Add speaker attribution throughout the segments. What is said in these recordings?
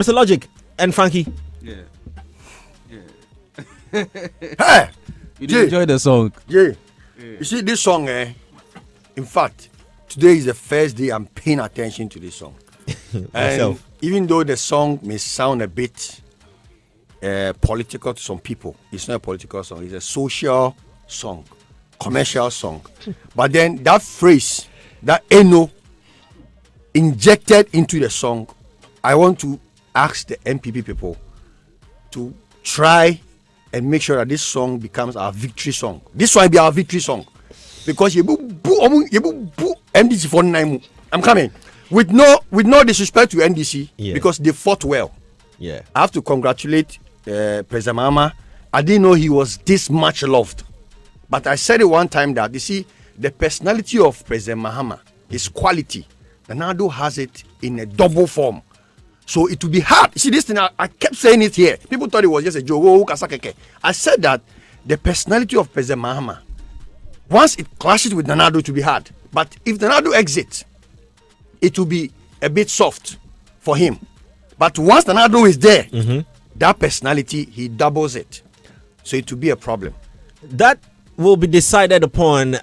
Speaker 1: Mr. Logic and Frankie.
Speaker 2: Yeah.
Speaker 3: Hey,
Speaker 2: You did enjoy the song.
Speaker 3: yeah. You see this song, in fact, today is the first day I'm paying attention to this song. And
Speaker 1: Myself.
Speaker 3: even though the song may sound a bit political to some people, it's not a political song. It's a social song, commercial song. But then that phrase, that Eno, injected into the song, I want to ask the MPP people to try and make sure that this song becomes our victory song. This one will be our victory song. Because NDC for 9. I'm coming. With no disrespect to NDC, because they fought well.
Speaker 1: Yeah.
Speaker 3: I have to congratulate President Mahama. I didn't know he was this much loved. But I said it one time that, you see, the personality of President Mahama, his quality, Nana has it in a double form. So it will be hard. See, this thing, I kept saying it here. People thought it was just a joke. I said that the personality of President Mahama, once it clashes with Nanado, it will be hard. But if Nanado exits, it will be a bit soft for him. But once Nanado is there, that personality, he doubles it. So it will be a problem.
Speaker 1: That will be decided upon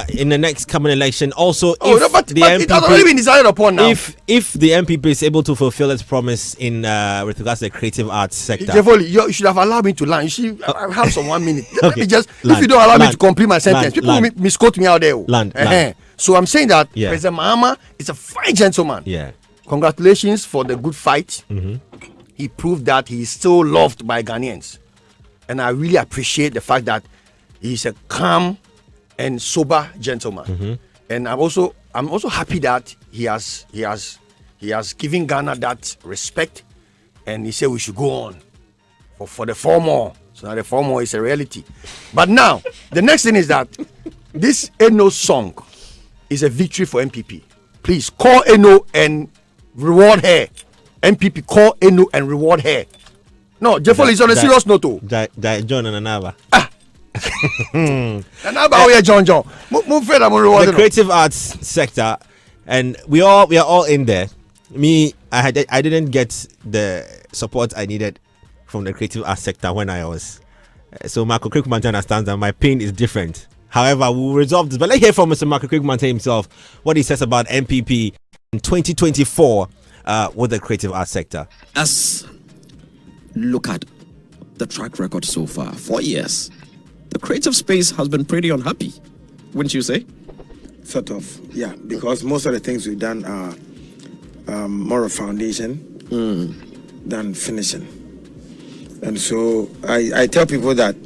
Speaker 1: in the next coming election. Also,
Speaker 3: but it has already been decided upon now.
Speaker 1: If the MPP is able to fulfill its promise in with regards to the creative arts sector.
Speaker 3: Jeffoli, you should have allowed me to land. You see, I have some 1 minute. Let
Speaker 1: Okay.
Speaker 3: me just,
Speaker 1: Land.
Speaker 3: if you don't allow me
Speaker 1: Land.
Speaker 3: to complete my sentence, people
Speaker 1: Land.
Speaker 3: misquote me out there.
Speaker 1: Land.
Speaker 3: So I'm saying that
Speaker 1: Yeah.
Speaker 3: President Mahama is a fine gentleman.
Speaker 1: Yeah.
Speaker 3: Congratulations for the good fight. He proved that he is still loved by Ghanaians. And I really appreciate the fact that he's a calm and sober gentleman. And I'm also happy that he has given Ghana that respect, and he said we should go on for the 4 more. So now the 4 more is a reality. But now the next thing is that this Eno song is a victory for MPP. Please call Eno and reward her. MPP, call Eno and reward her. No, Jeffrey is on a serious note.
Speaker 1: John and Anava.
Speaker 3: And how about John?
Speaker 1: The creative arts sector, and we are all in there. Me, I didn't get the support I needed from the creative arts sector when I was. So Marco Krikmante understands that my pain is different. However, we'll resolve this. But let's hear from Mr. Marco Krikmante himself what he says about MPP in 2024 with the creative arts sector.
Speaker 4: Let's look at the track record so far. 4 years. The creative space has been pretty unhappy, wouldn't you say?
Speaker 5: Sort of, yeah. Because most of the things we've done are more of foundation than finishing. And so I tell people that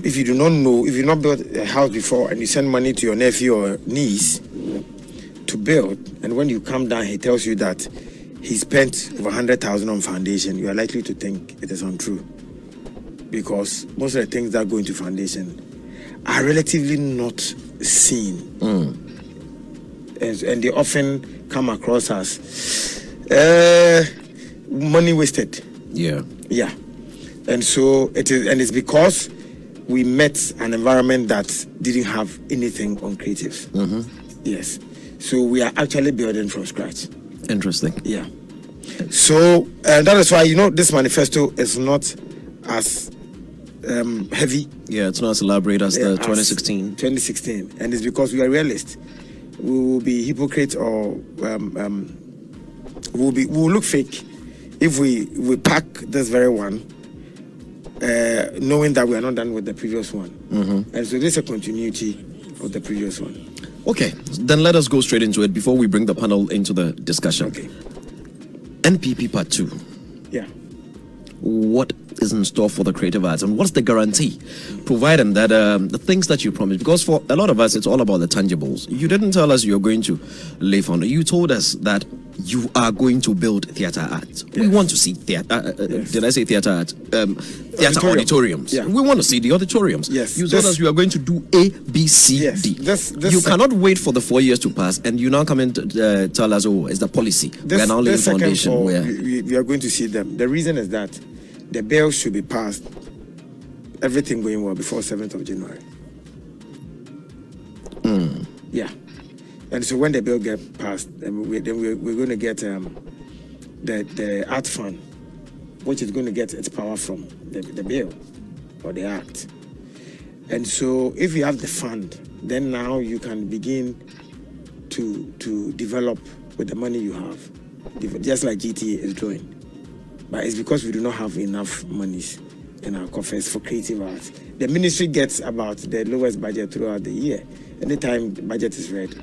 Speaker 5: if you do not know, if you've not built a house before and you send money to your nephew or niece to build, and when you come down, he tells you that he spent over 100,000 on foundation, you are likely to think it is untrue. Because most of the things that go into foundation are relatively not seen. And they often come across as money wasted.
Speaker 4: Yeah.
Speaker 5: Yeah. And so it's because we met an environment that didn't have anything on creatives. Yes. So we are actually building from scratch.
Speaker 4: Interesting.
Speaker 5: Yeah. So that is why, this manifesto is not as heavy.
Speaker 4: Yeah, it's not as elaborate as the 2016.
Speaker 5: 2016. And it's because we are realists. We will be hypocrites or we'll look fake if we pack this very one knowing that we are not done with the previous one. And so there's a continuity of the previous one.
Speaker 4: Okay, then let us go straight into it before we bring the panel into the discussion.
Speaker 5: Okay.
Speaker 4: NPP Part 2.
Speaker 5: Yeah.
Speaker 4: What is in store for the creative arts, and what's the guarantee providing that the things that you promised? Because for a lot of us, it's all about the tangibles. You didn't tell us you're going to lay foundation. You told us that you are going to build theater art. Yes. We want to see theater.
Speaker 5: Yes.
Speaker 4: Did I say theater art? Theater auditoriums.
Speaker 5: Yeah.
Speaker 4: We want to see the auditoriums.
Speaker 5: Yes.
Speaker 4: You told us you are going to do A, B, C,
Speaker 5: yes.
Speaker 4: D.
Speaker 5: You
Speaker 4: cannot wait for the 4 years to pass, and you now come and tell us, oh, it's the policy. We are now laying foundation.
Speaker 5: We are going to see them. The reason is that the bill should be passed, everything going well, before 7th of January. Yeah. And so when the bill gets passed, then we're going to get the art fund, which is going to get its power from the bill or the act. And so if you have the fund, then now you can begin to develop with the money you have, just like GTA is doing. But it's because we do not have enough monies in our coffers for creative arts. The ministry gets about the lowest budget throughout the year. Anytime the budget is read,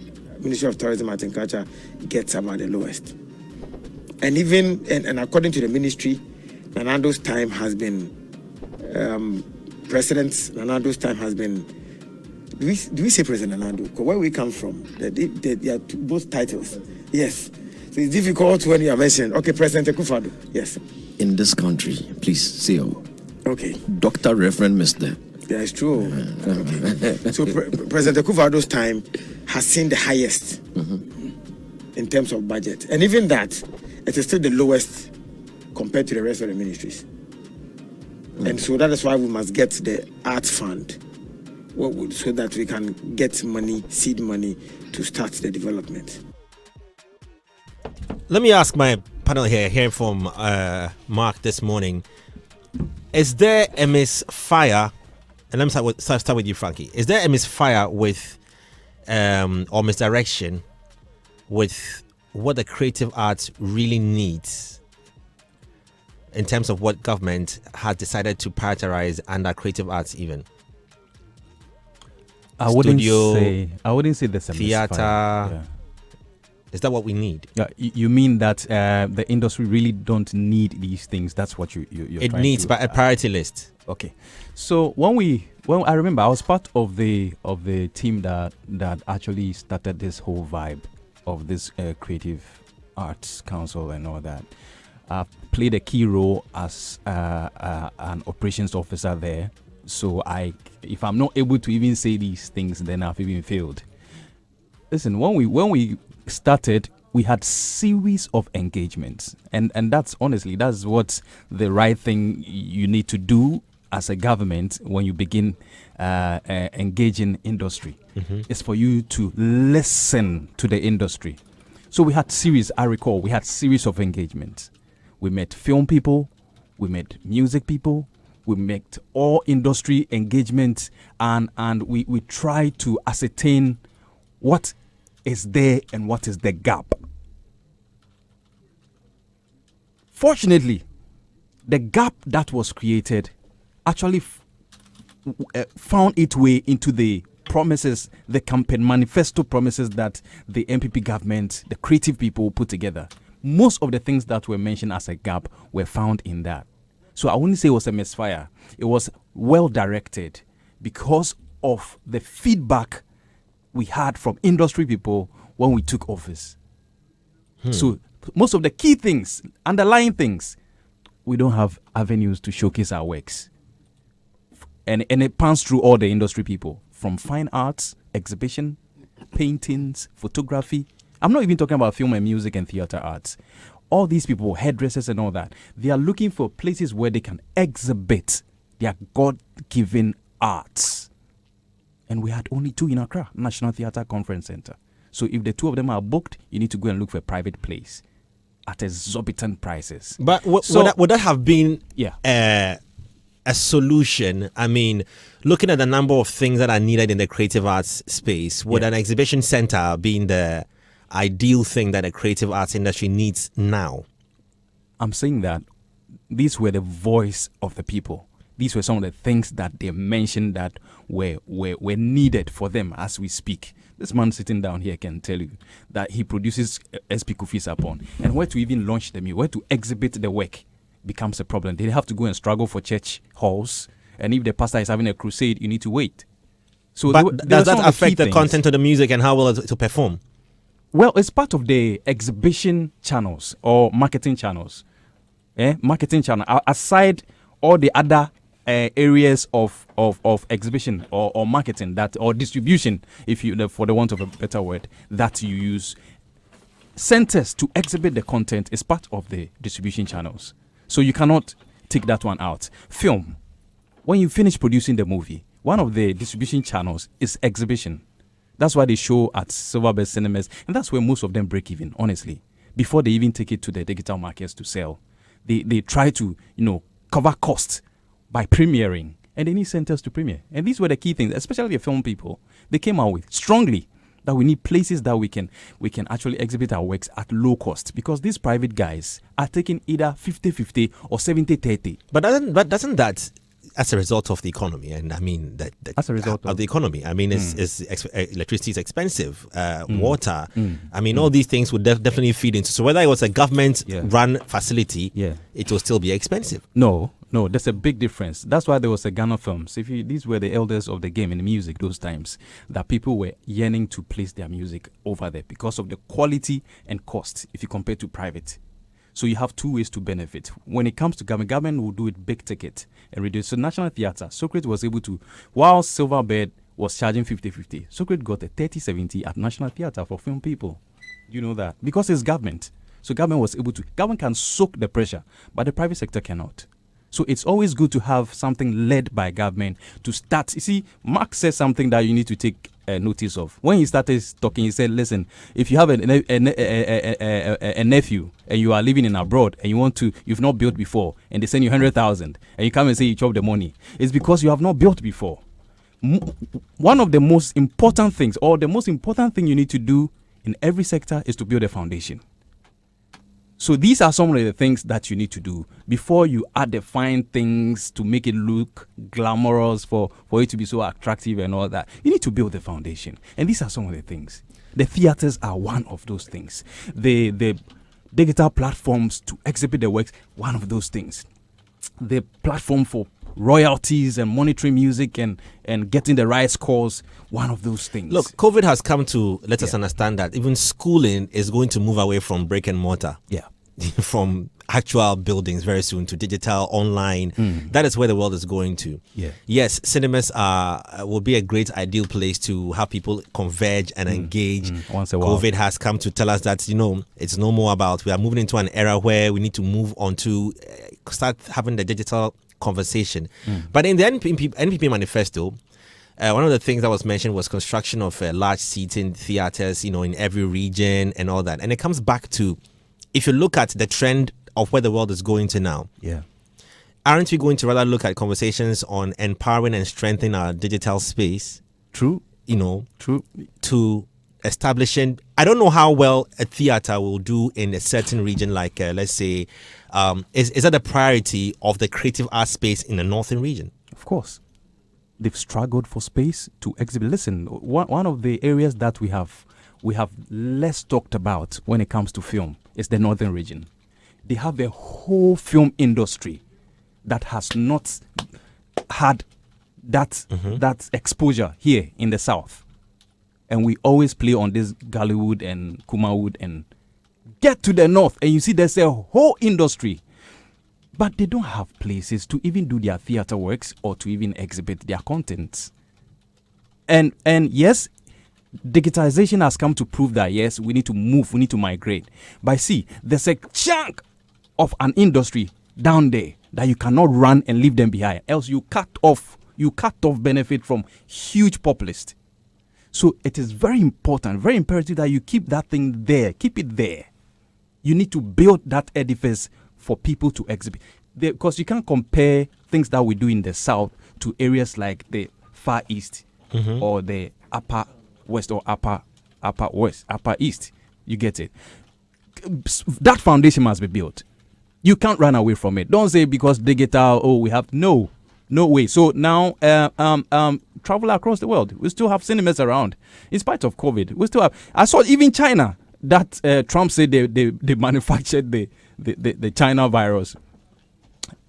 Speaker 5: Ministry of Tourism, Art and Culture gets about the lowest. And even, and according to the ministry, Nanando's time has been, President Nanando's time has been, do we say President Nanando? Because where we come from, they are both titles. Yes. So it's difficult when you are mentioned. Okay, President Akufo-Addo. Yes.
Speaker 4: In this country, please, CEO.
Speaker 5: Okay.
Speaker 4: Dr. Reverend Mr.
Speaker 5: Yeah, it's true. Okay. So President Akufo-Addo's time has seen the highest in terms of budget. And even that, it is still the lowest compared to the rest of the ministries. And so that is why we must get the art fund so that we can get money, seed money, to start the development.
Speaker 1: Let me ask my panel here, hearing from Mark this morning. Is there a misfire? And let me start with you, Frankie. Is there a misfire with, or misdirection with what the creative arts really needs in terms of what government has decided to prioritize under creative arts even?
Speaker 2: I wouldn't say there's a
Speaker 1: theater.
Speaker 2: misfire. Yeah.
Speaker 1: Is that what we need?
Speaker 2: Yeah, you mean that the industry really don't need these things? That's what you're
Speaker 1: it needs a priority list.
Speaker 2: Okay, so when I remember, I was part of the team that actually started this whole vibe of this Creative Arts Council and all that. I played a key role as an operations officer there. So if I'm not able to even say these things, then I've even failed. Listen, when we started, we had series of engagements, and that's honestly, that's what the right thing you need to do as a government when you begin engaging industry. Is for you to listen to the industry. So we had series of engagements. We met film people, we met music people, we met all industry engagements, and we try to ascertain what is there and what is the gap. Fortunately, the gap that was created actually found its way into the promises, the campaign manifesto promises that the MPP government, the creative people put together. Most of the things that were mentioned as a gap were found in that. So I wouldn't say it was a misfire. It was well directed because of the feedback we had from industry people when we took office. So most of the key things, underlying things, we don't have avenues to showcase our works. And it pans through all the industry people, from fine arts, exhibition, paintings, photography. I'm not even talking about film and music and theater arts. All these people, hairdressers and all that, they are looking for places where they can exhibit their God-given arts. And we had only 2 in Accra, National Theatre Conference Center. So if the 2 of them are booked, you need to go and look for a private place at exorbitant prices.
Speaker 1: But would that have been a solution? I mean, looking at the number of things that are needed in the creative arts space, would an exhibition center being the ideal thing that the creative arts industry needs now?
Speaker 2: I'm saying that these were the voice of the people. These were some of the things that they mentioned that were needed for them as we speak. This man sitting down here can tell you that he produces SP Kofi Sapon, and where to even launch them, where to exhibit the work becomes a problem. They have to go and struggle for church halls, and if the pastor is having a crusade, you need to wait. So
Speaker 1: does that affect the content of the music and how well it to perform?
Speaker 2: Well, it's part of the exhibition channels or marketing channels. Marketing channel. Aside all the other areas of exhibition or marketing that or distribution, if you, for the want of a better word, that you use, centers to exhibit the content is part of the distribution channels. So you cannot take that one out. Film. When you finish producing the movie, one of the distribution channels is exhibition. That's why they show at Silverbird cinemas, and that's where most of them break even, honestly. before they even take it to the digital markets to sell. They try to, cover costs by premiering, and they need centers to premiere. And these were the key things, especially the film people. They came out with strongly that we need places that we can actually exhibit our works at low cost, because these private guys are taking either 50-50 or 70-30.
Speaker 1: But doesn't that, as a result of the economy, and I mean that
Speaker 2: as a result
Speaker 1: of the economy, I mean electricity is expensive, water, I mean all these things would definitely feed into. So whether it was a government run facility, it will still be expensive.
Speaker 2: No, there's a big difference. That's why there was a Ghana Films. These were the elders of the game in music those times, that people were yearning to place their music over there because of the quality and cost if you compare to private. So you have two ways to benefit. When it comes to government will do it big ticket and reduce. So National Theatre, Socrates was able to, while Silverbird was charging 50-50, Socrates got a 30-70 at National Theatre for film people. You know that? Because it's government. So government can soak the pressure, but the private sector cannot. So it's always good to have something led by government to start. You see, Mark says something that you need to take notice of. When he started talking, he said, listen, if you have a nephew and you are living in abroad and you've not built before, and they send you 100,000 and you come and say you chop the money, it's because you have not built before. One of the most important things, or the most important thing you need to do in every sector, is to build a foundation. So these are some of the things that you need to do before you add the fine things to make it look glamorous for it to be so attractive and all that. You need to build the foundation. And these are some of the things. The theaters are one of those things. The digital platforms to exhibit the works, one of those things. The platform for royalties and monitoring music and getting the right scores, one of those things.
Speaker 1: Look, COVID has come to let us understand that even schooling is going to move away from brick and mortar.
Speaker 2: Yeah.
Speaker 1: From actual buildings very soon to digital, online. That is where the world is going to.
Speaker 2: Yeah.
Speaker 1: Yes, cinemas will be a great ideal place to have people converge and engage.
Speaker 2: Once a while.
Speaker 1: COVID has come to tell us that, it's no more about, we are moving into an era where we need to move on to start having the digital conversation. But in the NPP manifesto, one of the things that was mentioned was construction of large seating theaters, in every region and all that. And it comes back to, if you look at the trend of where the world is going to now, aren't we going to rather look at conversations on empowering and strengthening our digital space?
Speaker 2: True.
Speaker 1: True. To establishing, I don't know how well a theater will do in a certain region, like let's say, is that a priority of the creative art space in the northern region?
Speaker 2: Of course. They've struggled for space to exhibit. Listen, one of the areas that we have less talked about when it comes to film is the northern region. They have a whole film industry that has not had that exposure here in the south. And we always play on this Gollywood and Kumawood and get to the north and you see there's a whole industry. But they don't have places to even do their theater works or to even exhibit their contents. And yes, digitization has come to prove that, yes, we need to move, we need to migrate. But see, there's a chunk of an industry down there that you cannot run and leave them behind. Else you cut off benefit from huge populists. So it is very important, very imperative that you keep that thing there, keep it there. You need to build that edifice for people to exhibit. Because you can't compare things that we do in the south to areas like the far east or the upper west or upper east. You get it? That foundation must be built. You can't run away from it. Don't say because digital, we have no way. So now travel across the world. We still have cinemas around. In spite of COVID, we still have. I saw even China that Trump said they manufactured the China virus.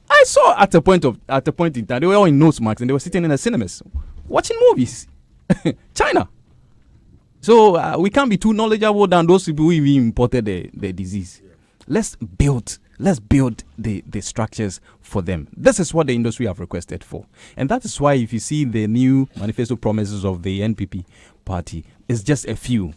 Speaker 2: I saw at a point in time they were all in nose masks and they were sitting in the cinemas watching movies. China. So we can't be too knowledgeable than those people who even imported the disease. Let's build the structures for them. This is what the industry have requested for. And that is why if you see the new manifesto promises of the NPP party, it's just a few.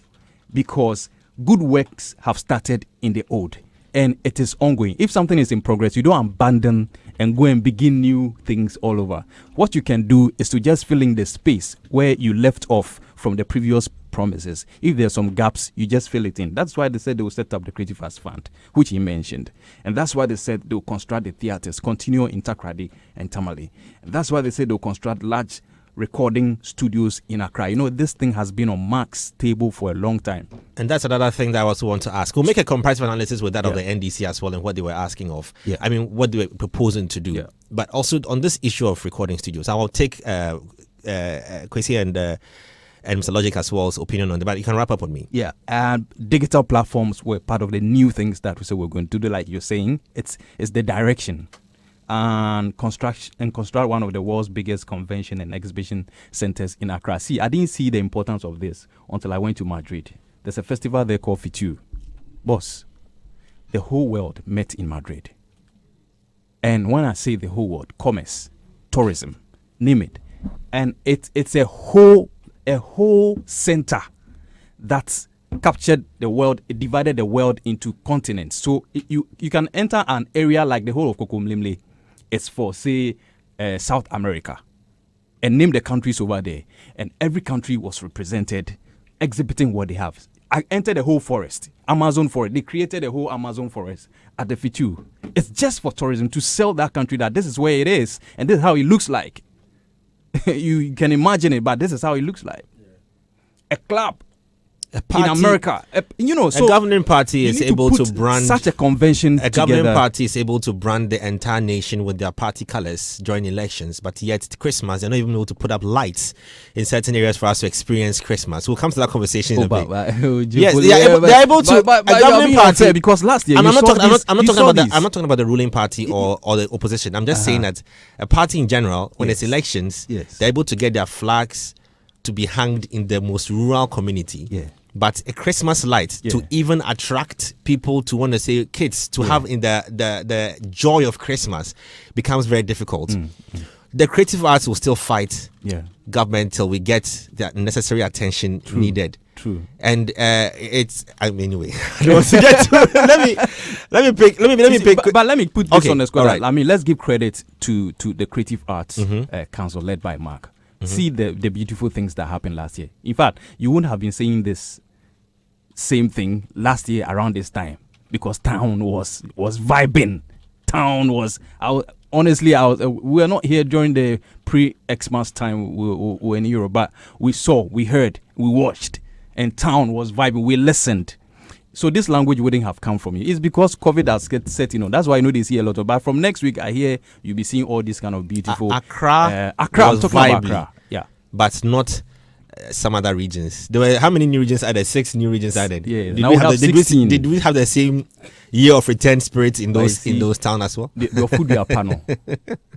Speaker 2: Because good works have started in the old. And it is ongoing. If something is in progress, you don't abandon and go and begin new things all over. What you can do is to just fill in the space where you left off from the previous promises. If there's some gaps, you just fill it in. That's why they said they will set up the Creative Arts Fund, which he mentioned. And that's why they said they will construct the theaters, Continuo in Takoradi and Tamale. And that's why they said they will construct large recording studios in Accra. You know, this thing has been on Mark's table for a long time.
Speaker 1: And that's another thing that I also want to ask. We'll make a comparative analysis with that of the NDC as well and what they were asking of.
Speaker 2: Yeah.
Speaker 1: I mean, what they were proposing to do. Yeah. But also on this issue of recording studios, I will take Kwesi and Mr. Logic as well's opinion on that. But you can wrap up on me.
Speaker 2: Yeah, and digital platforms were part of the new things that we said we're going to do. Like you're saying, it's the direction. And construct one of the world's biggest convention and exhibition centers in Accra. See, I didn't see the importance of this until I went to Madrid. There's a festival there called FITU. Boss, the whole world met in Madrid. And when I say the whole world, commerce, tourism, name it. And it's a whole center that's captured the world. It divided the world into continents. So you can enter an area like the whole of Kokomlimle. It's for, say, South America, and name the countries over there. And every country was represented, exhibiting what they have. I entered the whole forest, Amazon forest. They created a whole Amazon forest at the FITU. It's just for tourism, to sell that country that this is where it is, and this is how it looks like. You can imagine it, but this is how it looks like. Yeah. A club. A party, in America, so
Speaker 1: a governing party is able to brand
Speaker 2: such a convention.
Speaker 1: A governing party is able to brand the entire nation with their party colors during elections, but yet Christmas they're not even able to put up lights in certain areas for us to experience Christmas. We'll come to that conversation in a bit. Yes, they're able to. A governing party,
Speaker 2: because last year
Speaker 1: I'm not talking about the ruling party or the opposition. I'm just saying that a party in general, when it's elections, they're able to get their flags to be hanged in the most rural community. Yeah. But a Christmas light to even attract people to want to say kids to have in the joy of Christmas becomes very difficult. The creative arts will still fight government till we get the necessary attention needed.
Speaker 2: True.
Speaker 1: And anyway, I don't want to get to let me pick.
Speaker 2: But let me put this on the square. Right. I mean, let's give credit to the Creative Arts Council led by Mark. See the beautiful things that happened last year. In fact, you wouldn't have been saying this same thing last year around this time, because town was vibing. Town was honestly, we were not here during the pre-Xmas time. We were in Europe, but we saw, we heard, we watched, and town was vibing. We listened. So this language wouldn't have come from you. It's because COVID has set, that's why I know they see a lot of. But from next week, I hear you'll be seeing all this kind of beautiful
Speaker 1: Accra
Speaker 2: was
Speaker 1: vibing,
Speaker 2: Accra. Yeah,
Speaker 1: but not some other regions. There were how many new regions added? 6 new regions added.
Speaker 2: Yeah,
Speaker 1: did we have the same year of return spirit in those towns as well?
Speaker 2: Your food your panel.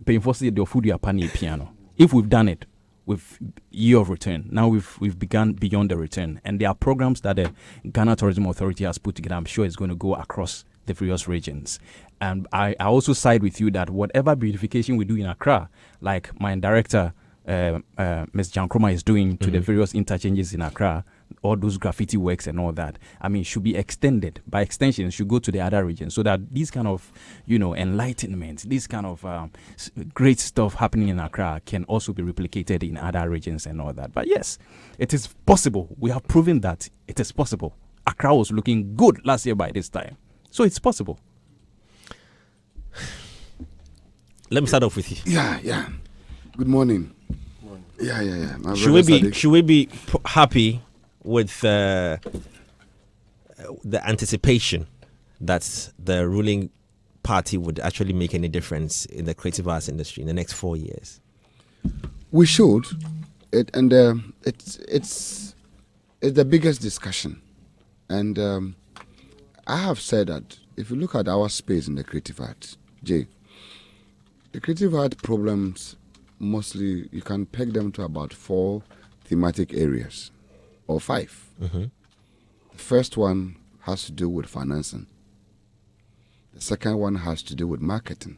Speaker 2: Your food your piano. If we've done it with year of return, now we've begun beyond the return, and there are programs that the Ghana Tourism Authority has put together. I'm sure it's going to go across the various regions. And I also side with you that whatever beautification we do in Accra, like my director Ms. Jankroma is doing to the various interchanges in Accra, all those graffiti works and all that, I mean, should be extended. By extension, should go to the other regions, so that these kind of, enlightenment, this kind of great stuff happening in Accra can also be replicated in other regions and all that. But yes, it is possible. We have proven that it is possible. Accra was looking good last year by this time, so it's possible.
Speaker 1: Let me start off with you.
Speaker 6: Yeah. Good morning. Yeah.
Speaker 1: Should we be happy with the anticipation that the ruling party would actually make any difference in the creative arts industry in the next 4 years?
Speaker 6: We should. It's the biggest discussion, and I have said that if you look at our space in the creative arts, the creative art problems, mostly you can peg them to about 4 thematic areas or 5. The first one has to do with financing. The second one has to do with marketing.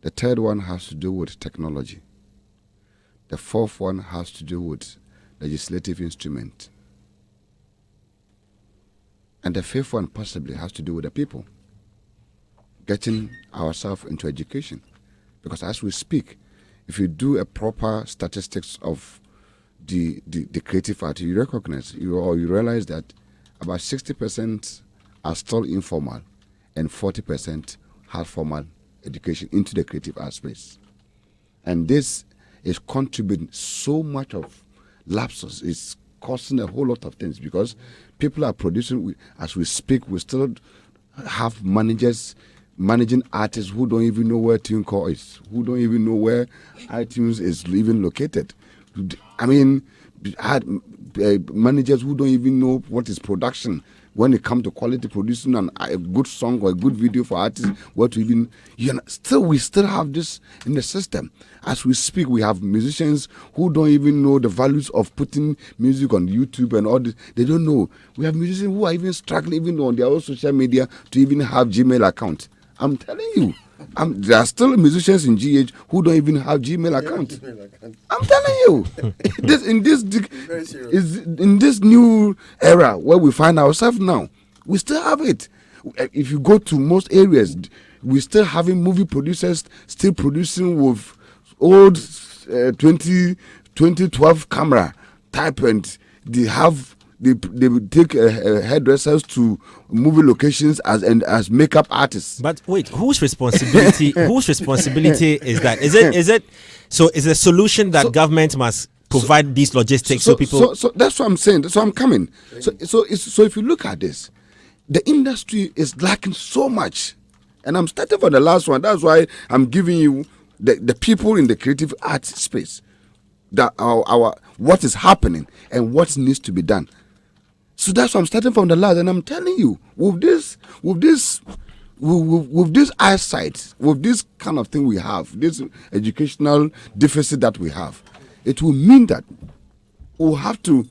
Speaker 6: The third one has to do with technology. The fourth one has to do with legislative instrument. And the fifth one possibly has to do with the people, getting ourselves into education. Because as we speak, if you do a proper statistics of the creative art, you recognize, you realize that about 60% are still informal and 40% have formal education into the creative art space. And this is contributing so much of lapses. It's causing a whole lot of things because people are producing, as we speak, we still have managing artists who don't even know where TuneCore is, who don't even know where iTunes is even located. I mean, managers who don't even know what is production when it comes to quality producing a good song or a good video for artists. What to even, we still have this in the system. As we speak, we have musicians who don't even know the values of putting music on YouTube and all this. They don't know. We have musicians who are even struggling even on their own social media to even have Gmail account. I'm telling you. There are still musicians in GH who don't even have Gmail account. I'm telling you, in this new era where we find ourselves now, we still have it. If you go to most areas, we still having movie producers still producing with old 2012 camera type, and they take hairdressers to movie locations as makeup artists.
Speaker 1: But wait, whose responsibility? Whose responsibility is that? Is it? So is the solution that government must provide these logistics so people?
Speaker 6: So that's what I'm saying. That's what I'm coming. So if you look at this, the industry is lacking so much, and I'm starting from the last one. That's why I'm giving you the people in the creative arts space, that our what is happening and what needs to be done. So that's why I'm starting from the last, and I'm telling you, with this eyesight, with this kind of thing we have, this educational deficit that we have, it will mean that we'll have to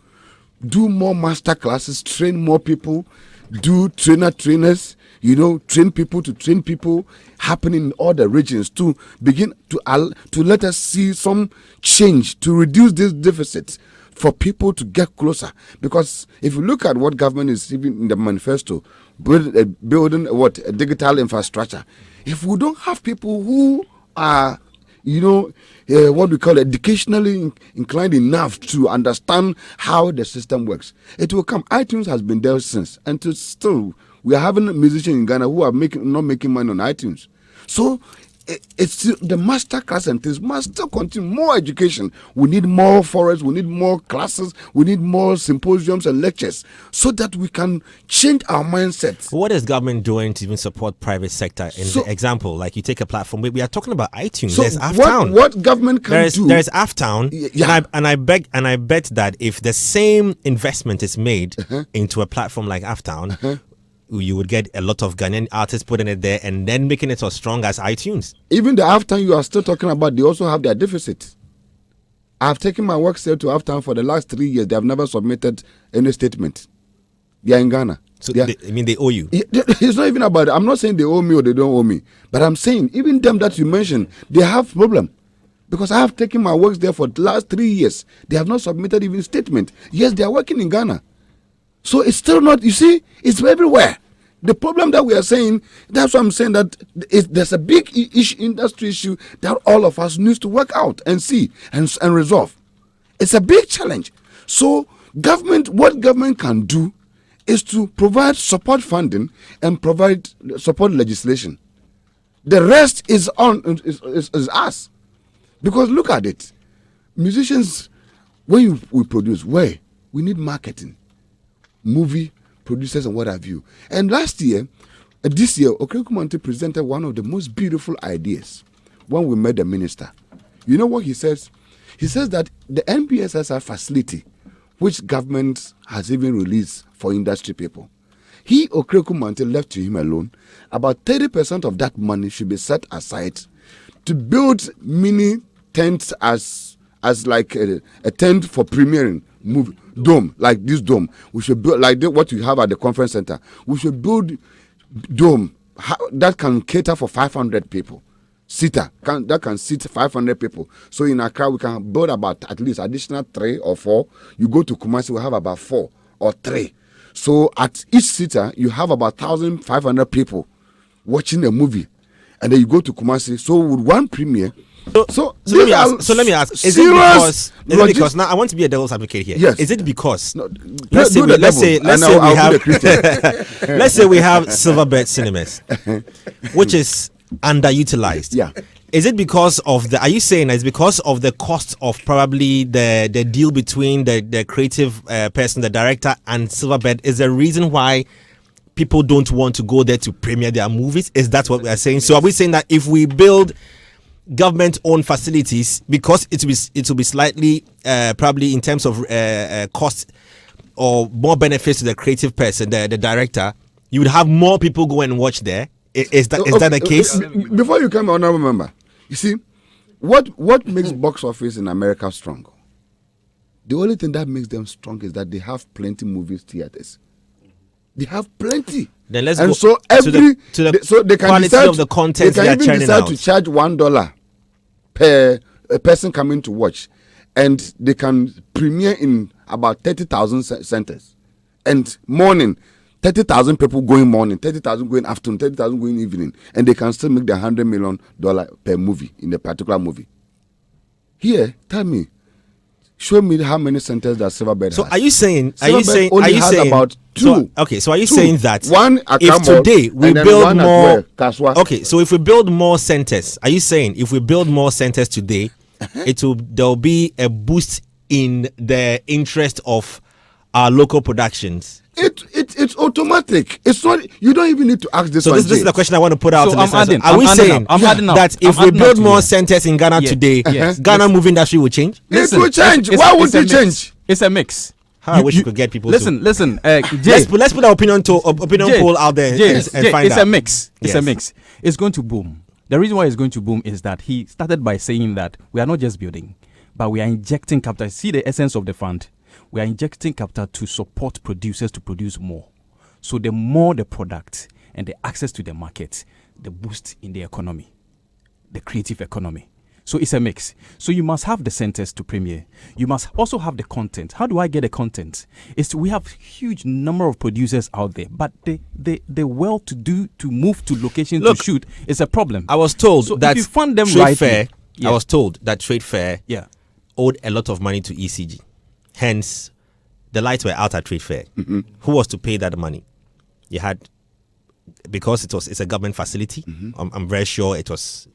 Speaker 6: do more master classes, train more people, do trainers, train people to train people, happening in all the regions to begin to let us see some change, to reduce this deficit, for people to get closer. Because if you look at what government is even in the manifesto, building a digital infrastructure, if we don't have people who are, what we call educationally inclined enough to understand how the system works, it will come. iTunes has been there since, and still we are having musicians in Ghana who are not making money on iTunes. So it's the master class and things must still continue. More education. We need more forums. We need more classes. We need more symposiums and lectures so that we can change our mindset.
Speaker 1: What is government doing to even support private sector? In the example, like you take a platform, we are talking about iTunes.
Speaker 6: So
Speaker 1: there's Aftown.
Speaker 6: What government can do?
Speaker 1: There's Aftown.
Speaker 6: Yeah.
Speaker 1: And I bet that if the same investment is made into a platform like Aftown, you would get a lot of Ghanaian artists putting it there and then making it as strong as iTunes.
Speaker 6: Even the Aftown you are still talking about, they also have their deficit. I've taken my work sale to Aftown for the last 3 years. They have never submitted any statement. They are in Ghana.
Speaker 1: So they owe you?
Speaker 6: It's not even about it. I'm not saying they owe me or they don't owe me. But I'm saying even them that you mentioned, they have problem. Because I have taken my works there for the last 3 years. They have not submitted even statement. Yes, they are working in Ghana. So it's still not, you see, it's everywhere. The problem that we are saying, that's why I'm saying that there's a big industry issue that all of us needs to work out and see and resolve. It's a big challenge. So what government can do is to provide support funding and provide support legislation. The rest is us. Because look at it. Musicians, when we produce, we need marketing. Movie producers and what have you. And this year, Okrekumante presented one of the most beautiful ideas when we met the minister. You know what he says? He says that the NBSSR facility, which government has even released for industry people, Okrekumante left to him alone. About 30% of that money should be set aside to build mini tents as like a tent for premiering movie dome, like this dome. We should build like what you have at the conference center. We should build dome that can cater for 500 people. That can seat 500 people. So in Accra we can build about at least additional 3 or 4. You go to Kumasi, we have about 4 or 3. So at each seater you have about 1,500 people watching a movie, and then you go to Kumasi. So with one premiere,
Speaker 1: So let me ask. Is it because now I want to be a devil's advocate here?
Speaker 5: Yes.
Speaker 1: Is it because
Speaker 5: let's
Speaker 1: say we have Silverbird Cinemas, which is underutilized.
Speaker 5: Yeah.
Speaker 1: Is it because of are you saying it's because of the cost of probably the deal between the creative person, the director, and Silverbird is the reason why people don't want to go there to premiere their movies? Is that what we are saying? So are we saying that if we build government-owned facilities, because it will be slightly probably in terms of cost or more benefits to the creative person, the director, you would have more people go and watch there? Is that the case?
Speaker 5: Before you come, honorable member, you see, what makes box office in America strong? The only thing that makes them strong is that they have plenty movie theaters. They have plenty.
Speaker 1: Then let's
Speaker 5: and
Speaker 1: go
Speaker 5: so so they can
Speaker 1: quality
Speaker 5: decide
Speaker 1: of the content
Speaker 5: they can even decide to charge $1 per a person coming to watch, and they can premiere in about 30,000 centers, and morning 30,000 people going morning, 30,000 going afternoon, 30,000 going evening, and they can still make the $100 million per movie in a particular movie. Here, tell me, show me how many centers that Silverbird has.
Speaker 1: So are you saying
Speaker 5: about two?
Speaker 1: So are you saying that
Speaker 5: one
Speaker 1: if today we build more
Speaker 5: Kaswa.
Speaker 1: So if we build more centers, are you saying if we build more centers today, there'll be a boost in the interest of our local productions?
Speaker 5: It's automatic. It's not. You don't even need to ask this.
Speaker 1: So this is the question I want to put out.
Speaker 2: So
Speaker 1: are we saying that if we build more centers in Ghana today, Ghana movie industry will change?
Speaker 5: It will change. Why would it change?
Speaker 2: It's a mix.
Speaker 1: I wish you could get people.
Speaker 2: Listen.
Speaker 1: Jay, let's put our opinion poll out there and find out.
Speaker 2: It's a mix. It's a mix. It's going to boom. The reason why it's going to boom is that he started by saying that we are not just building, but we are injecting capital. See the essence of the fund. We are injecting capital to support producers to produce more. So the more the product and the access to the market, the boost in the economy, the creative economy. So it's a mix. So you must have the centers to premiere. You must also have the content. How do I get the content? We have huge number of producers out there, but the well-to-do to move to locations to shoot is a problem.
Speaker 1: I was told that
Speaker 2: if you fund them
Speaker 1: Trade Fair. I was told that Trade Fair owed a lot of money to ECG. Hence, the lights were out at Trade Fair.
Speaker 5: Mm-hmm.
Speaker 1: Who was to pay that money? You had, because it's a government facility.
Speaker 5: Mm-hmm.
Speaker 1: I'm very sure it was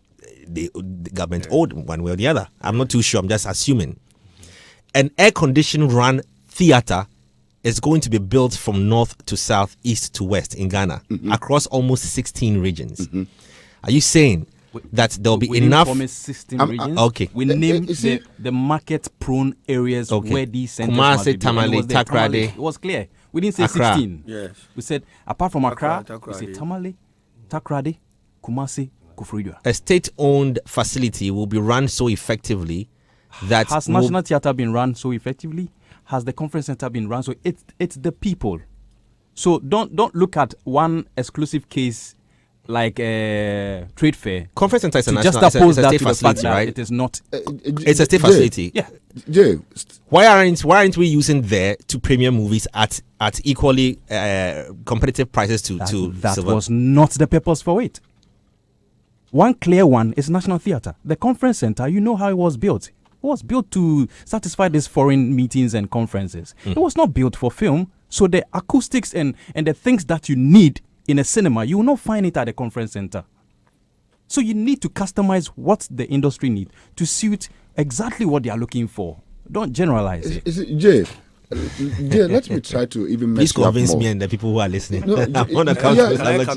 Speaker 1: the government owed one way or the other. I'm not too sure. I'm just assuming. An air-conditioned run theater is going to be built from north to south, east to west in Ghana, across almost 16 regions. Are you saying that there'll be enough? Okay.
Speaker 2: We named the market-prone areas where these centers must be.
Speaker 1: Tamale, Takoradi.
Speaker 2: It was clear. We didn't say
Speaker 1: Accra.
Speaker 2: 16.
Speaker 3: Yes.
Speaker 2: We said apart from Accra, we
Speaker 3: Takoradi.
Speaker 2: said Tamale, Takoradi, Kumasi, Kufridua.
Speaker 1: A state-owned facility will be run so effectively that
Speaker 2: has National Theatre been run so effectively? Has the conference center been run so? It's the people. So don't look at one exclusive case like Trade Fair.
Speaker 1: Conference center is a
Speaker 2: national,
Speaker 1: just oppose
Speaker 2: it's a
Speaker 1: state facility, right?
Speaker 2: It is not.
Speaker 1: It's a state facility.
Speaker 2: Yeah.
Speaker 5: Jay,
Speaker 1: why aren't we using there to premiere movies at equally competitive prices to
Speaker 2: that
Speaker 1: Silver?
Speaker 2: Was not the purpose for it. One clear one is National Theatre. The conference center, you know how it was built. It was built to satisfy these foreign meetings and conferences. It was not built for film. So the acoustics and the things that you need in a cinema, you will not find it at the conference center. So you need to customize what the industry needs to suit exactly what they are looking for. Don't generalize it.
Speaker 5: Jay, let me try to even
Speaker 1: please convince me and the people who are listening. On account of this,
Speaker 5: after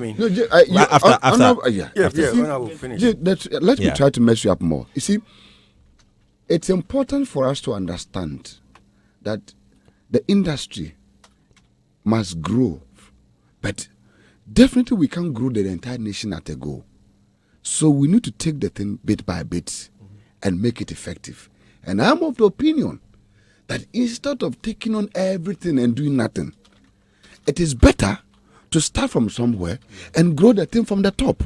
Speaker 3: when I will finish.
Speaker 5: Jay, let me try to mess you up more. You see, it's important for us to understand that the industry must grow, but definitely we can't grow the entire nation at a go. So we need to take the thing bit by bit and make it effective. And I'm of the opinion that instead of taking on everything and doing nothing, it is better to start from somewhere and grow the thing from the top.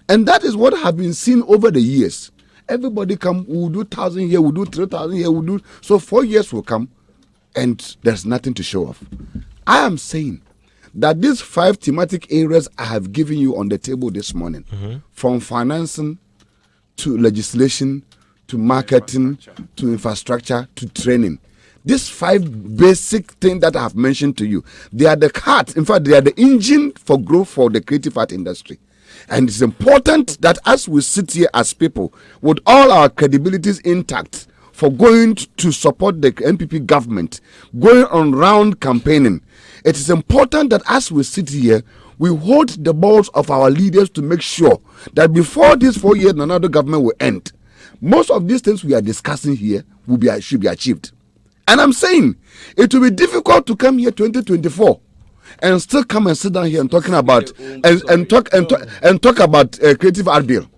Speaker 5: And that is what have been seen over the years. Everybody come, we'll do 1,000 here, we'll do 3,000 here, we'll do. So 4 years will come and there's nothing to show off. I am saying that these 5 thematic areas I have given you on the table this morning, from financing
Speaker 6: to legislation, to marketing, to infrastructure, to training. These 5 basic things that I have mentioned to you, they are the heart. In fact, they are the engine for growth for the creative art industry. And it's important that as we sit here as people with all our credibilities intact for going to support the NPP government, going on round campaigning, it is important that as we sit here, we hold the balls of our leaders to make sure that before this 4 years, another government will end. Most of these things we are discussing here should be achieved. And I'm saying it will be difficult to come here 2024 and still come and sit down here and talking about talk about creative art bill.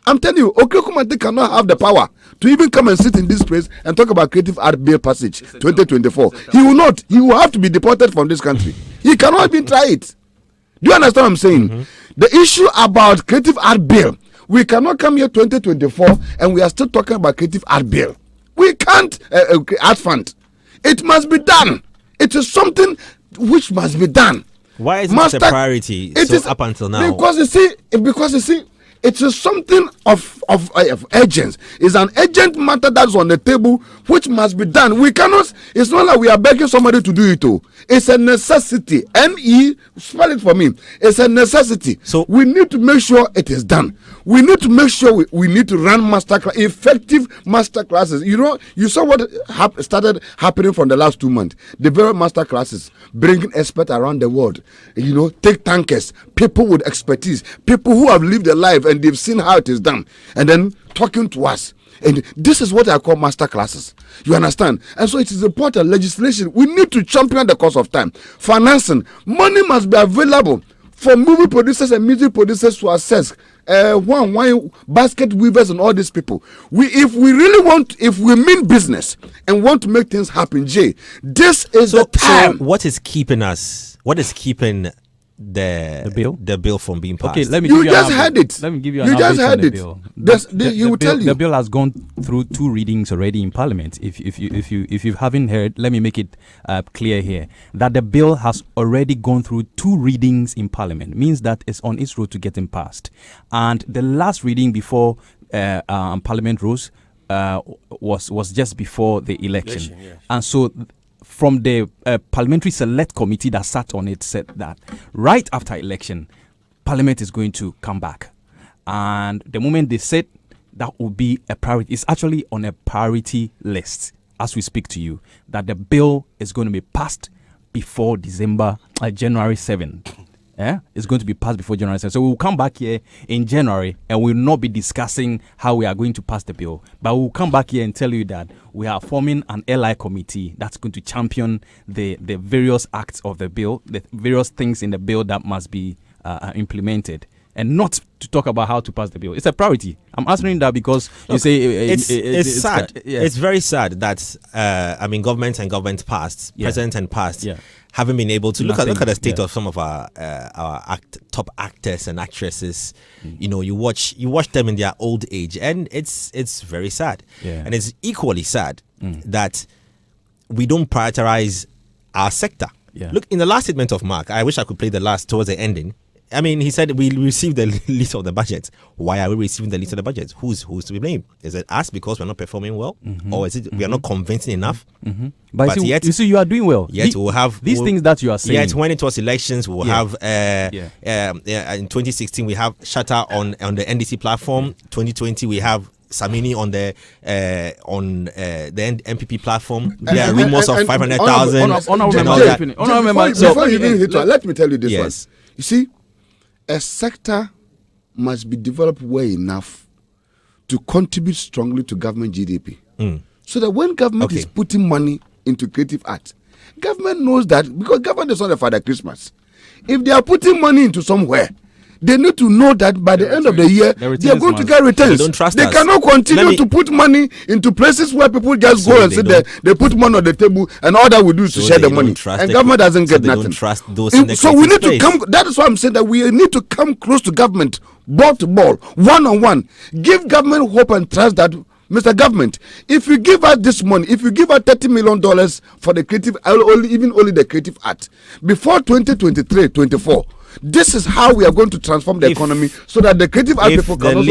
Speaker 6: I'm telling you, Okeokumate cannot have the power to even come and sit in this place and talk about creative art bill passage 2024. He will not. He will have to be deported from this country. He cannot even try it. Do you understand what I'm saying? Mm-hmm. The issue about creative art bill, we cannot come here 2024 and we are still talking about creative art bill. We can't art fund. It must be done. It is something which must be done.
Speaker 1: Why is it a priority up until now?
Speaker 6: Because you see, it is something of urgence. It's an urgent matter that's on the table which must be done. We cannot. It's not like we are begging somebody to do it. It's a necessity. Spell it for me. It's a necessity. So we need to make sure it is done. We need to make sure we need to run effective master classes. You saw what started happening from the last 2 months. The very master classes, bringing experts around the world. Take tankers, people with expertise, people who have lived a life and they've seen how it is done, and then talking to us. And this is what I call master classes. You understand? And so it is important. Legislation, we need to champion the cause of time. Financing, money must be available for movie producers and music producers to assess wine basket weavers and all these people. If we mean business and want to make things happen, Jay, this is the time.
Speaker 1: So what is keeping us? What is keeping the bill from being passed?
Speaker 2: Okay, let me.
Speaker 6: You just had it.
Speaker 2: Let me give you.
Speaker 6: You just had it. He will tell you.
Speaker 2: The bill has gone through 2 readings already in Parliament. If you haven't heard, let me make it clear here that the bill has already gone through 2 readings in Parliament. Means that it's on its road to getting passed. And the last reading before Parliament rose was just before the election. Yes. And so, from the parliamentary select committee that sat on it, said that right after election, Parliament is going to come back. And the moment they said that will be a priority, it's actually on a priority list as we speak to you, that the bill is going to be passed before January 7th. Yeah, it's going to be passed before January 7th. So we'll come back here in January and we'll not be discussing how we are going to pass the bill. But we'll come back here and tell you that we are forming an LI committee that's going to champion the various acts of the bill, the various things in the bill that must be implemented. And not to talk about how to pass the bill. It's a priority. I'm answering that because you say
Speaker 1: it's sad. Yeah. It's very sad that government and government past, present and past, haven't been able to look at the state of some of our top actors and actresses. You watch them in their old age, and it's very sad. And it's equally sad that we don't prioritize our sector. Look, in the last statement of Mark, I wish I could play the last towards the ending. I mean, he said we received the list of the budget. Why are we receiving the list of the budget? Who's to be blamed? Is it us because we're not performing well, or is it we are not convincing enough?
Speaker 2: But yet, you see, you are doing well.
Speaker 1: Yet we'll have
Speaker 2: these things that you are saying.
Speaker 1: Yet when it was elections, we'll have. In 2016, we have Shatter on the NDC platform. 2020, we have Samini on the MPP platform. There are rumors of 500,000.
Speaker 6: Before you even hit it, let me tell you this one. You see, a sector must be developed well enough to contribute strongly to government GDP. So that when government is putting money into creative art, government knows that, because government is not a Father Christmas. If they are putting money into somewhere, they need to know that by the end of the year, they are going to get returns. They cannot continue to put money into places where people just go and sit there. They put money on the table, and all that we do is to share the money. And government doesn't get nothing. So we need to come. That is why I'm saying that we need to come close to government, ball to ball, one-on-one. Give government hope and trust that, Mr. Government, if you give us this money, if you give us $30 million for the creative, only the creative art, before 2023-24, This is how we are going to transform the economy so that the creative art people can also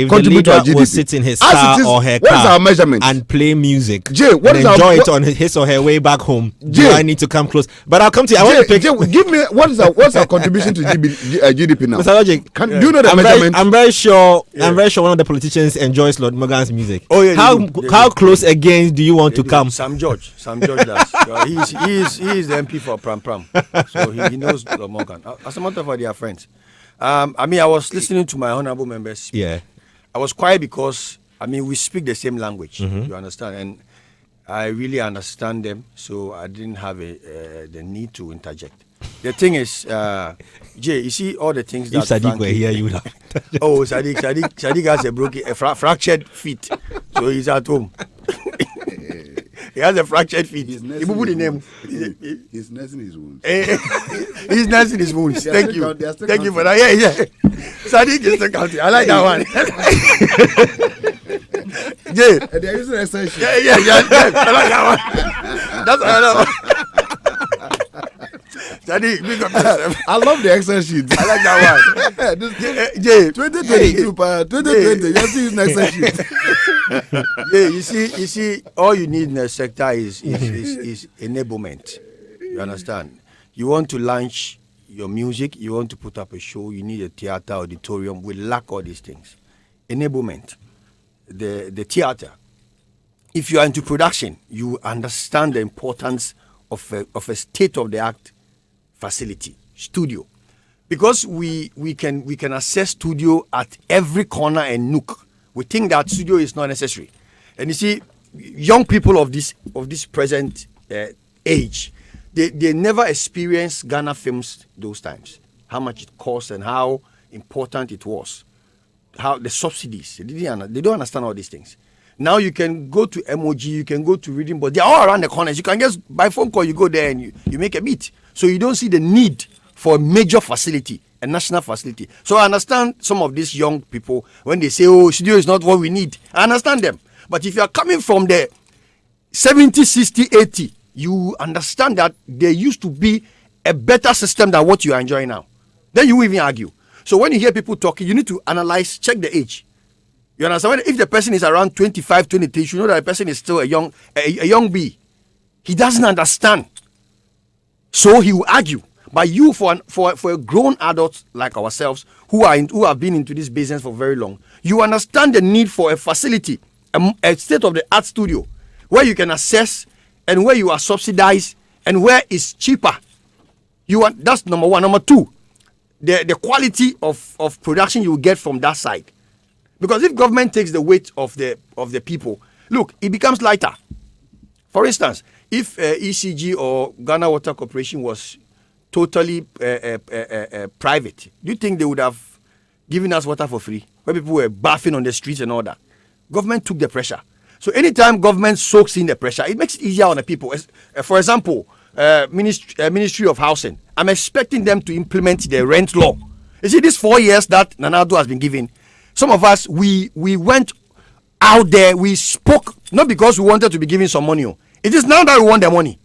Speaker 6: contribute to our GDP.
Speaker 1: Will sit in his car or her
Speaker 6: what
Speaker 1: car
Speaker 6: is our measurement?
Speaker 1: And play music
Speaker 6: Jay, what
Speaker 1: and
Speaker 6: is
Speaker 1: enjoy it on his or her way back home.
Speaker 6: Jay,
Speaker 1: do I need to come close? But I'll come to you. I want to pick.
Speaker 6: Jay, give me what's our contribution to GDP now?
Speaker 1: Mr. Logic,
Speaker 6: do you know the measurement?
Speaker 1: I'm very sure. Yeah. I'm very sure one of the politicians enjoys Lord Morgan's music.
Speaker 3: Oh yeah.
Speaker 1: How close again do you want to come?
Speaker 3: Sam George does. He is the MP for Pram, so he knows Lord Morgan. As a matter of fact, they are friends. I mean, I was listening to my honourable members speak.
Speaker 1: Yeah.
Speaker 3: I was quiet because we speak the same language. You understand, and I really understand them, so I didn't have the need to interject. The thing is, Jay, you see all the things that.
Speaker 1: If Sadiq were here, you would have.
Speaker 3: Oh, Sadiq has a fractured feet, so he's at home. He has a fractured feet. He's nursing
Speaker 6: his wounds.
Speaker 3: He's nursing his wounds. Thank you for that. Yeah. Sadiq is still counting. I like that one. Jay.
Speaker 6: They're using extension.
Speaker 3: Yeah. I like that one. That's another one. Sadiq, big up yourself.
Speaker 6: I love the Excel sheet.
Speaker 3: I like that one. Jay,
Speaker 6: 2022, 2020, you're still using Excel sheet.
Speaker 3: Yeah, you see, all you need in the sector is enablement. You understand? You want to launch your music, you want to put up a show, you need a theater, auditorium. We lack all these things. Enablement, the theater. If you are into production, you understand the importance of a state-of-the-art facility, studio, because we can access studio at every corner and nook. We think that studio is not necessary, and you see, young people of this present age, they never experienced Ghana films those times. How much it cost and how important it was, how the subsidies. They don't understand all these things. Now you can go to MOG, you can go to Reading, but they're all around the corners. You can just by phone call, you go there and you make a beat. So you don't see the need for a major facility, a national facility. So I understand some of these young people when they say, oh, studio is not what we need. I understand them. But if you are coming from the 70, 60, 80, you understand that there used to be a better system than what you are enjoying now. Then you will even argue. So when you hear people talking, you need to analyze, check the age. You understand? If the person is around 25, 23, you know that the person is still a young bee. He doesn't understand. So he will argue. But you, for a grown adult like ourselves, who have been into this business for very long, you understand the need for a facility, a state-of-the-art studio, where you can access and where you are subsidized and where it's cheaper. That's number one. Number two, the quality of production you get from that side. Because if government takes the weight of the people, look, it becomes lighter. For instance, if ECG or Ghana Water Corporation was totally private, do you think they would have given us water for free? Where people were bathing on the streets and all that. Government took the pressure. So anytime government soaks in the pressure, it makes it easier on the people. For example, Ministry of Housing, I'm expecting them to implement the rent law. You see, these 4 years that Nana Addo has been given, some of us, we went out there, we spoke, not because we wanted to be giving some money. It is now that we want the money.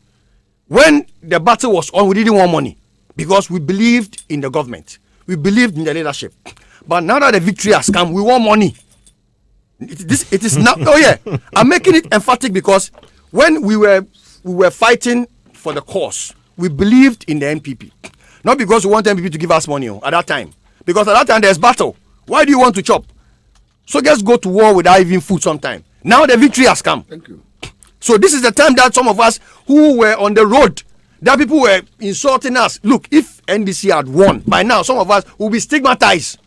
Speaker 3: When the battle was on, we didn't want money because we believed in the government. We believed in the leadership. But now that the victory has come, we want money. It is now. Oh yeah, I'm making it emphatic because when we were fighting for the cause, we believed in the NPP. Not because we want NPP to give us money at that time. Because at that time there's battle. Why do you want to chop? So just go to war without even food sometime. Now the victory has come.
Speaker 6: Thank you.
Speaker 3: So this is the time that some of us who were on the road, that people were insulting us. Look, if NDC had won, by now some of us will be stigmatized.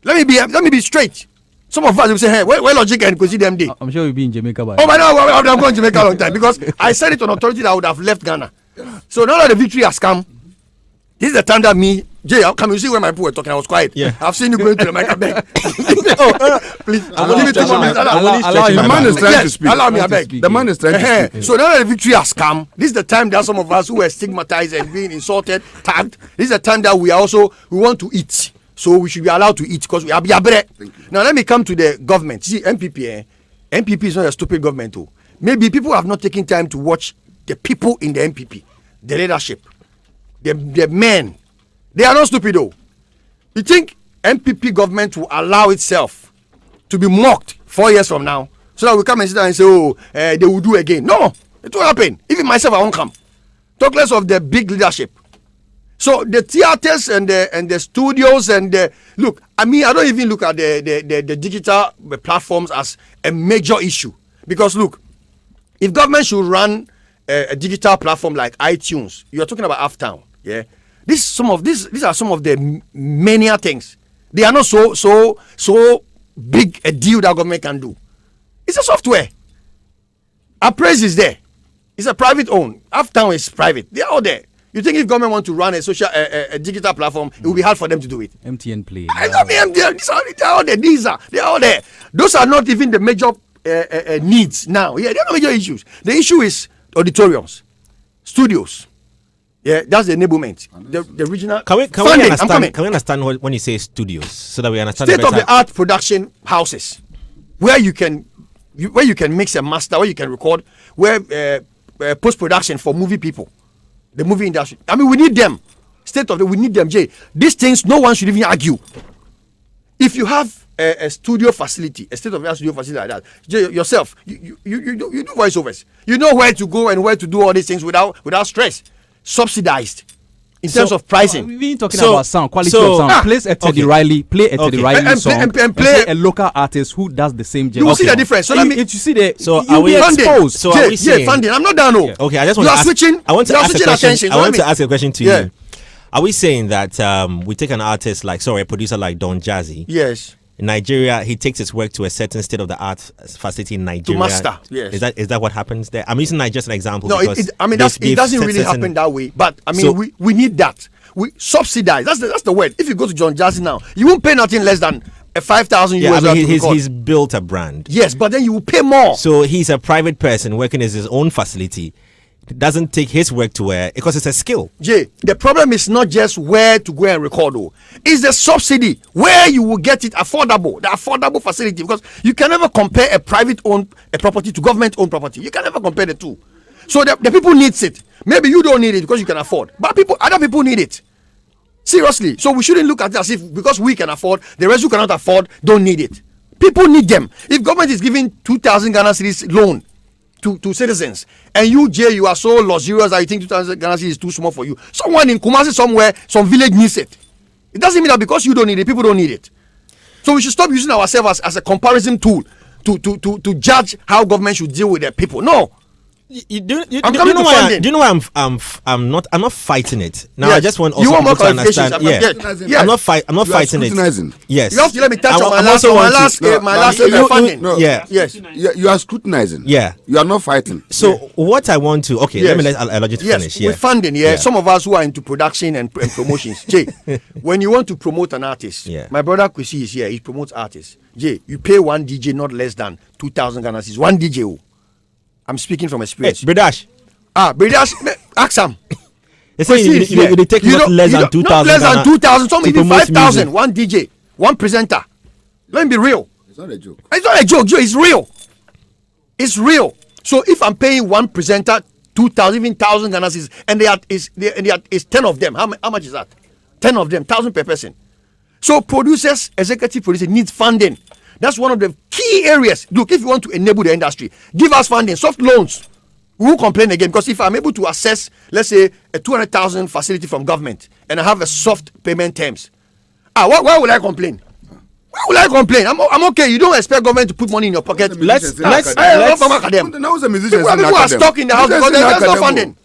Speaker 3: Let me be straight. Some of us will say, hey, where Logic and Kwesi them day?
Speaker 2: I'm sure you'll be in Jamaica by
Speaker 3: now. Oh, by now I'm going to Jamaica a long time because I said it on authority that I would have left Ghana. So now that the victory has come, this is the time that Jay, can you see when my people were talking? I was quiet.
Speaker 1: Yeah.
Speaker 3: I've seen you going to the mic. I beg. Please,
Speaker 6: the man is trying to speak.
Speaker 3: Allow me, I beg.
Speaker 6: The man is trying to speak.
Speaker 3: So now that the victory has come, this is the time that some of us who were stigmatized and being insulted, tagged, this is the time that we want to eat. So we should be allowed to eat because we are bread. Now let me come to the government. See, MPP. MPP is not a stupid government too. Maybe people have not taken time to watch the people in the MPP, the leadership, the men, They are not stupid though. You think MPP government will allow itself to be mocked 4 years from now, so that we come and sit down and say, oh, they will do again? No, it won't happen. Even myself, I won't come. Talk less of the big leadership. So the theaters and the studios and look, I mean, I don't even look at the digital platforms as a major issue, because look, if government should run a digital platform like iTunes, you're talking about Halftown, yeah. These are some of the many things. They are not so big a deal that government can do. It's a software. Appraise is there. It's a private owned. Halftown is private. They are all there. You think if government want to run a digital platform, it will be hard for them to do it?
Speaker 2: MTN Play.
Speaker 3: I don't mean MTN. They are all there. They are all there. Those are not even the major needs now. Yeah, they are not major issues. The issue is auditoriums, studios. Yeah, that's the enablement. The regional.
Speaker 1: Can we understand when you say studios, so that we understand
Speaker 3: state of the art production houses, where you can mix and master, where you can record, where post production for movie people. The movie industry. I mean, we need them. We need them, Jay. These things, no one should even argue. If you have a studio facility, a state-of-the-art studio facility like that, Jay, yourself, you do voiceovers. You know where to go and where to do all these things without stress. Subsidized. In terms of pricing.
Speaker 2: We've been talking about sound, quality of sound. Play a Teddy Riley song, and play a local artist who does the same genre.
Speaker 3: You will see the difference. So let me.
Speaker 2: You see the.
Speaker 1: So are we
Speaker 3: exposed?
Speaker 1: So are we saying?
Speaker 3: Funding. I'm not done. No.
Speaker 1: Okay, I just want to ask.
Speaker 3: Switching.
Speaker 1: I want to ask a question.
Speaker 3: Attention.
Speaker 1: I want to ask a question to
Speaker 3: Yeah.
Speaker 1: you. Are we saying that we take an artist a producer like Don Jazzy?
Speaker 3: Yes.
Speaker 1: In Nigeria, he takes his work to a certain state-of-the-art facility in Nigeria.
Speaker 3: To master, yes.
Speaker 1: Is that what happens there? I'm using Nigeria as an example.
Speaker 3: No, it doesn't really happen that way. But I mean, so, we need that. We subsidize. That's the word. If you go to John Jazzy now, you won't pay nothing less than 5,000
Speaker 1: US.
Speaker 3: Yeah,
Speaker 1: he's built a brand.
Speaker 3: Yes, but then you will pay more.
Speaker 1: So he's a private person working in his own facility. Doesn't take his work to where, because it's a skill.
Speaker 3: Jay, the problem is not just where to go and record, it's the subsidy where you will get it affordable, the affordable facility, because you can never compare a private owned property to government owned property. You can never compare the two. So the people needs it. Maybe you don't need it because you can afford, but other people need it. Seriously. So we shouldn't look at it as if because we can afford, the rest who cannot afford don't need it. People need them. If government is giving 2,000 Ghana cedis loan to citizens, and you are so luxurious that you think 2,000 Ghana cedis is too small for you. Someone in Kumasi somewhere, some village needs it. It doesn't mean that because you don't need it, people don't need it. So we should stop using ourselves as a comparison tool to judge how government should deal with their people. No.
Speaker 1: Do you know why I'm not fighting it now? Yes. I just want also people to understand. I'm not fighting it. Yes,
Speaker 3: you have to let me touch on my last funding.
Speaker 6: Yes, you are scrutinizing.
Speaker 1: Yeah,
Speaker 6: you are not fighting.
Speaker 1: So what I want to let me allow you to finish.
Speaker 3: With funding, some of us who are into production and promotions, Jay, when you want to promote an artist, my brother Kwesi is here. He promotes artists. Jay, you pay one DJ not less than 2,000 Ghana cedis. One DJ. I'm speaking from experience.
Speaker 1: Bridash,
Speaker 3: ask him.
Speaker 1: They say you take not less than 2,000.
Speaker 3: Not less than 2,000. Some even 5,000. One DJ, one presenter. Let me be real.
Speaker 6: It's not a joke.
Speaker 3: It's not a joke, Joe. It's real. It's real. So if I'm paying one presenter 2,000, even 1,000 Ghana cedis, and there is 10 of them, how much is that? 10 of them, 1,000 per person. So producers, executive producers need funding. That's one of the key areas. Look, if you want to enable the industry, give us funding, soft loans. We won't complain again, because if I'm able to access, let's say, a 200,000 facility from government and I have a soft payment terms, why would I complain? Why will I complain? I'm okay. You don't expect government to put money in your pocket.
Speaker 1: Let's
Speaker 6: now the musicians
Speaker 3: people are stuck in the house because there's no funding.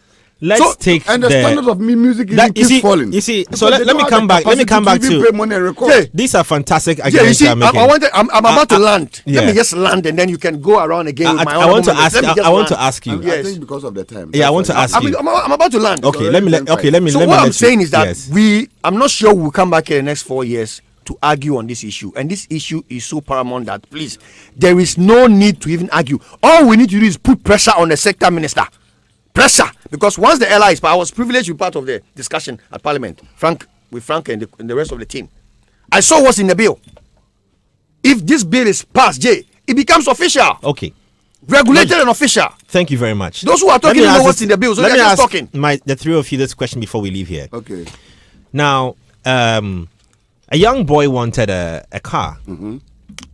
Speaker 1: Let's take
Speaker 6: and the standard of music is falling.
Speaker 1: You see, so let me come back. Let me come back to these are fantastic arguments.
Speaker 3: I'm about to land. Let me just land, and then you can go around again.
Speaker 1: I want to ask you.
Speaker 6: I think because of the time.
Speaker 1: Yeah, I want to ask you.
Speaker 3: I'm about to land.
Speaker 1: Okay, let me.
Speaker 3: So what I'm saying is that I'm not sure we'll come back in the next 4 years to argue on this issue, and this issue is so paramount that please, there is no need to even argue. All we need to do is put pressure on the sector minister. Pressure, because once the LI is, I was privileged to be part of the discussion at Parliament, Frank and the rest of the team. I saw what's in the bill. If this bill is passed, Jay, it becomes official.
Speaker 1: Okay.
Speaker 3: Regulated and official.
Speaker 1: Thank you very much.
Speaker 3: Those who are talking know what's in the bill, so they're just talking.
Speaker 1: The three of you this question before we leave here.
Speaker 6: Okay.
Speaker 1: Now, a young boy wanted a car,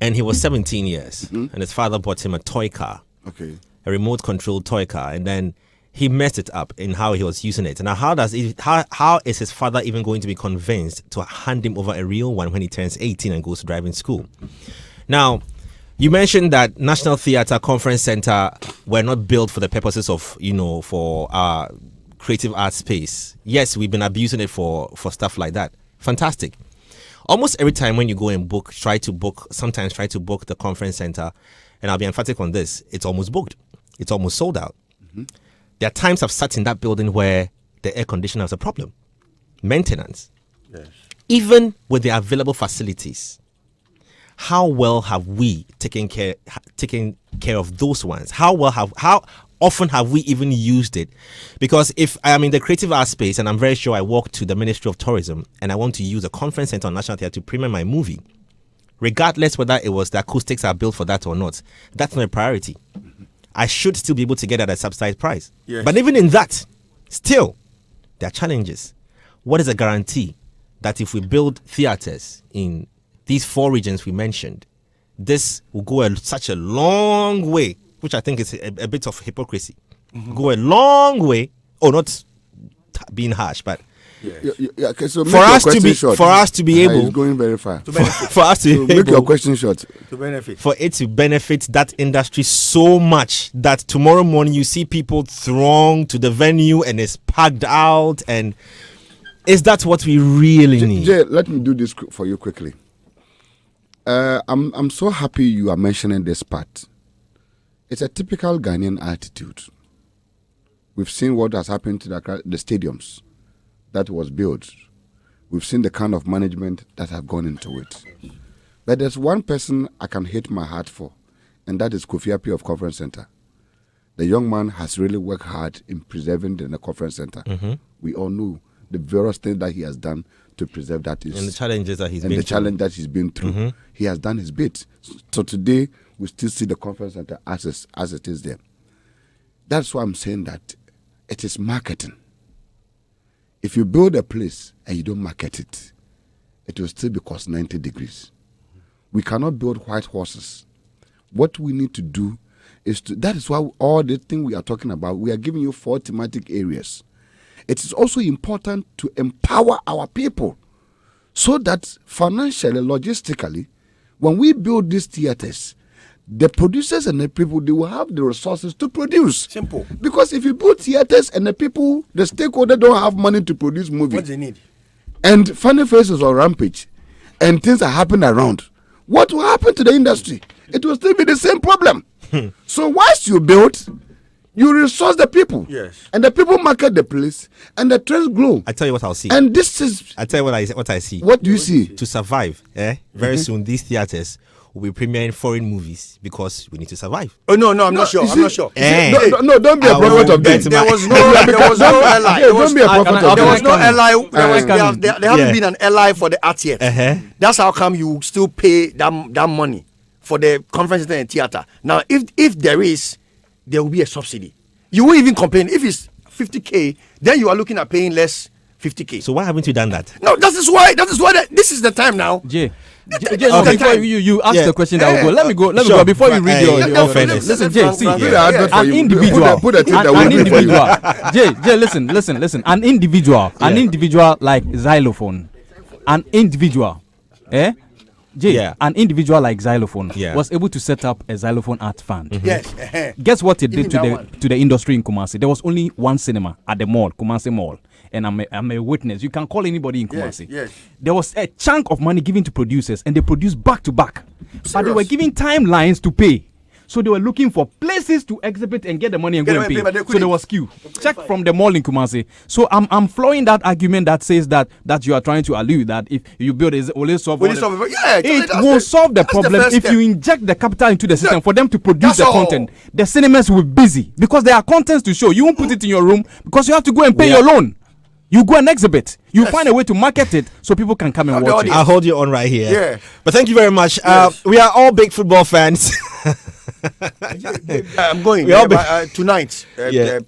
Speaker 1: and he was 17 years, and his father bought him a toy car, a remote controlled toy car, and then he messed it up in how he was using it. Now, how is his father even going to be convinced to hand him over a real one when he turns 18 and goes to driving school? Now, you mentioned that National Theatre Conference Center were not built for the purposes of, for our creative art space. Yes, we've been abusing it for stuff like that. Fantastic. Almost every time when you go and try to book the conference center, and I'll be emphatic on this, it's almost booked. It's almost sold out. There are times I've sat in that building where the air conditioner is a problem. Maintenance. Yes. Even with the available facilities, how well have we taken care of those ones? How often have we even used it? Because if I am in the creative art space and I'm very sure I walk to the Ministry of Tourism and I want to use a conference center on National Theatre to premiere my movie, regardless whether it was the acoustics are built for that or not, that's not a priority. I should still be able to get at a subsidized price. Yes. But even in that, still, there are challenges. What is a guarantee that if we build theaters in these 4 regions we mentioned, this will go such a long way, which I think is a bit of hypocrisy. Go a long way, not being harsh, but
Speaker 6: okay, so
Speaker 1: for us to be able,
Speaker 6: it's going very far.
Speaker 1: For us to
Speaker 6: make your question short.
Speaker 3: To benefit.
Speaker 1: For it to benefit that industry so much that tomorrow morning you see people throng to the venue and it's packed out, and is that what we really need?
Speaker 6: Jay, let me do this for you quickly. I'm so happy you are mentioning this part. It's a typical Ghanaian attitude. We've seen what has happened to the stadiums that was built. We've seen the kind of management that have gone into it. But there's one person I can hit my heart for, and that is Kofi Appiah of Conference Center. The young man has really worked hard in preserving the conference center. We all know the various things that he has done to preserve that is,
Speaker 1: and the challenges that he's
Speaker 6: been through. He has done his bit. So today we still see the conference center as it is there. That's why I'm saying that it is marketing. If you build a place and you don't market it, it will still be cost 90 degrees. We cannot build white horses. What we need to do is that is why all the thing we are talking about, we are giving you 4 thematic areas. It is also important to empower our people so that financially, logistically, when we build these theaters, the producers and the people, they will have the resources to produce.
Speaker 3: Simple.
Speaker 6: Because if you build theaters and the people, the stakeholder don't have money to produce movies.
Speaker 3: What they need.
Speaker 6: And funny faces or rampage and things are happening around, what will happen to the industry? It will still be the same problem. So once you build, you resource the people.
Speaker 3: Yes.
Speaker 6: And the people market the place and the trends grow.
Speaker 1: I tell you what I'll see.
Speaker 6: And this is...
Speaker 1: I tell you what I see.
Speaker 6: What do you see?
Speaker 1: To survive, very soon these theaters will be premiering foreign movies because we need to survive.
Speaker 3: Oh no, I'm not sure. I'm not sure.
Speaker 6: No, don't be a prophet of doom.
Speaker 3: There was no ally.
Speaker 6: Don't be a prophet of doom.
Speaker 3: There was no ally. There haven't been an ally for the art yet. That's how come you still pay that money for the conference center and theater. Now, if there is, there will be a subsidy. You won't even complain. If it's 50K, then you are looking at paying less 50K.
Speaker 1: So why haven't you done that?
Speaker 3: No, that is why this is the time now.
Speaker 2: Jay, before you ask the question, that will go. Let me go before you read your fairness. Listen, Jay, see, an individual. Jay, listen. An individual like xylophone, an individual, Jay, an individual like xylophone was able to set up a xylophone art fund.
Speaker 3: Yes.
Speaker 2: Guess what it did to the industry in Kumasi? There was only one cinema at the mall, Kumasi Mall. And I'm a witness. You can call anybody in Kumasi.
Speaker 3: Yes.
Speaker 2: There was a chunk of money given to producers, and they produced back to back. But they were giving timelines to pay. So they were looking for places to exhibit and get the money and go and pay. So there was queue. Check from the mall in Kumasi. So I'm flowing that argument that says that you are trying to allude that if you build it, will it solve it will solve the problem if you inject the capital into the system for them to produce the content. The cinemas will be busy because there are contents to show. You won't put it in your room because you have to go and pay your loan. You go and exhibit. You find a way to market it so people can come and watch it.
Speaker 1: I'll hold you on right here.
Speaker 3: Yeah.
Speaker 1: But thank you very much.
Speaker 3: Yes.
Speaker 1: We are all big football fans.
Speaker 3: I'm going tonight.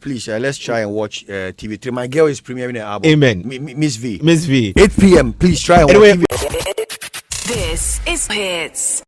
Speaker 3: Please, let's try and watch TV3. My girl is premiering an album.
Speaker 1: Amen.
Speaker 3: Miss V.
Speaker 1: 8 p.m.
Speaker 3: Please try and watch TV.
Speaker 7: This is Hitz.